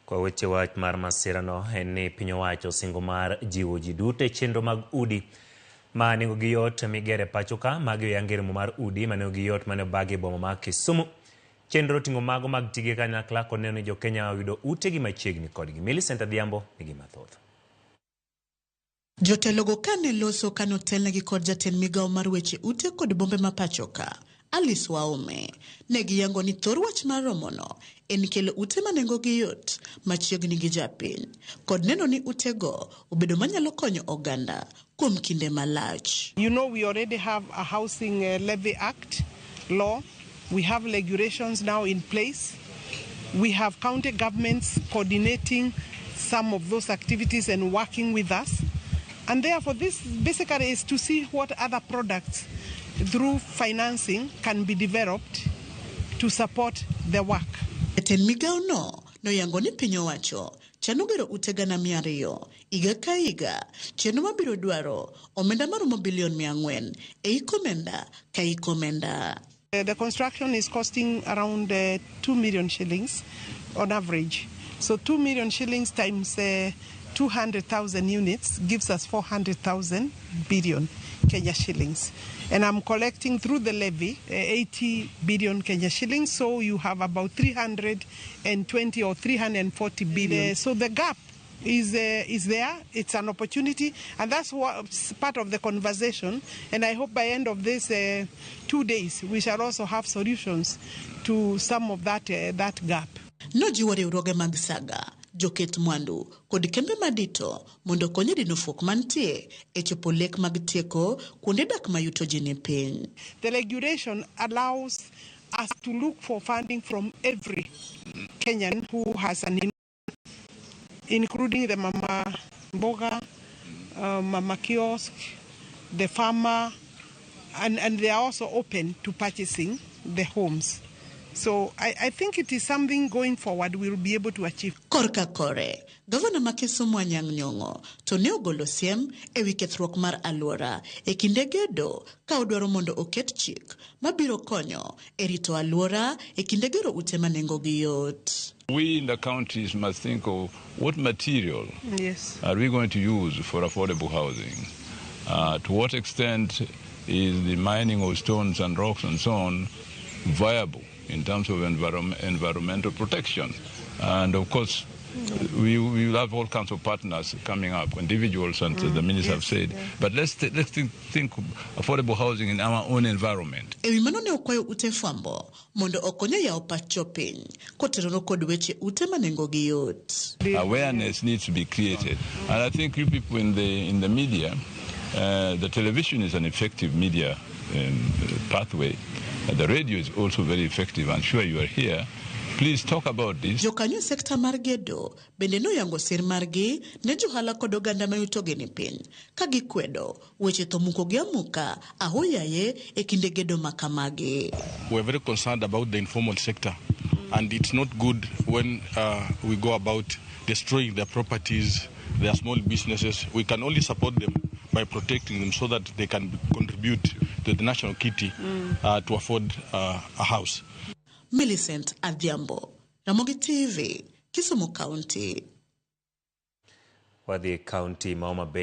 Kwa weche wach mar masirano en ni piny owacho osingo mar jiwo ji duto e chenro mag udi ma nengo gi yot migere pacho ka magi yangeremo mar udi ma nengo gi yot mane obagi boma ma Kisumu. Chenro ting'o mago mag tije kanyakla kod neno ni jo Kenya oyudo utegi machiegni kodgi. Millicent Adhiambo nigi mathoth. Jotelogo kane loso kano telnegi kod jatend migawo mar weche ute kod bombe ma pacho ka Alice Waume negi yango ni thor wach mar romono en kelo ute manengo gi yot machiegni gi japiny kod neno ni utego obedo manyalo konyo oganda kuom kinde malach. You know, we already have a housing levy act law. We have regulations now in place. We have county governments coordinating some of those activities and working with us. And therefore, this basically is to see what other products through financing can be developed to support the work. Jatend migawo no yango ni piny owacho chano gero utega na 200 iga ka iga, chenro mabiro dwaro omenda maromo bilion 400 e ikomenda ka ikomenda. The construction is costing around 2 million shillings on average. So 2 million shillings times 200,000 units gives us 400,000 billion Kenya shillings. And I'm collecting through the levy 80 billion Kenya shillings. So you have about 320 or 340 billion. So the gap is there. It's an opportunity. And that's what's part of the conversation. And I hope by end of this 2 days, we shall also have solutions to some of that gap. No jiwore uroge magsaga. Joket mwandu kod kembe madito mondo konye dino fuok mantie e chopo lek mag tieko kuonde dak mayuto ji ni piny. The regulation allows us to look for funding from every Kenyan who has an income, including the mama mboga, mama kiosk, the farmer, and they are also open to purchasing the homes. So I think it is something going forward we'll be able to achieve. Korka kore, Governor ma KISUMU Anyang' Nyong'o to ne ogolo siem e wi kethruok mar alwora e kinde gedo ka odwaro mondo oket chik mabiro konyo e rito alwora e kinde gero ute manengo gi yot. We in the counties must think of what material are we going to use for affordable housing. To what extent is the mining of stones and rocks and so on viable in terms of environmental protection. And of course, we will have all kinds of partners coming up, individuals, and the ministers have said. But let's think affordable housing in our own environment. Ewi mano ne okwayo ute fwambo mondo okonyo yawo pacho piny kotenore kod weche ute manengo gi yot. Awareness needs to be created, and I think you people in the media, the television is an effective media pathway. The radio is also very effective. I'm sure you are here. Please talk about this. Jokanyo sekta mar gedo bende no yango sir margi ne johala kod oganda mayuto gi ni piny ka gikwedo weche to muko gi amuka ahoyaye e kinde gedo makamagi. We're very concerned about the informal sector, and it's not good when we go about destroying their properties, their small businesses. We can only support them by protecting them so that they can contribute to the national kitty to afford a house. Millicent Adhiambo, Ramogi TV, Kisumu County. Wadhi county Maoma Bay.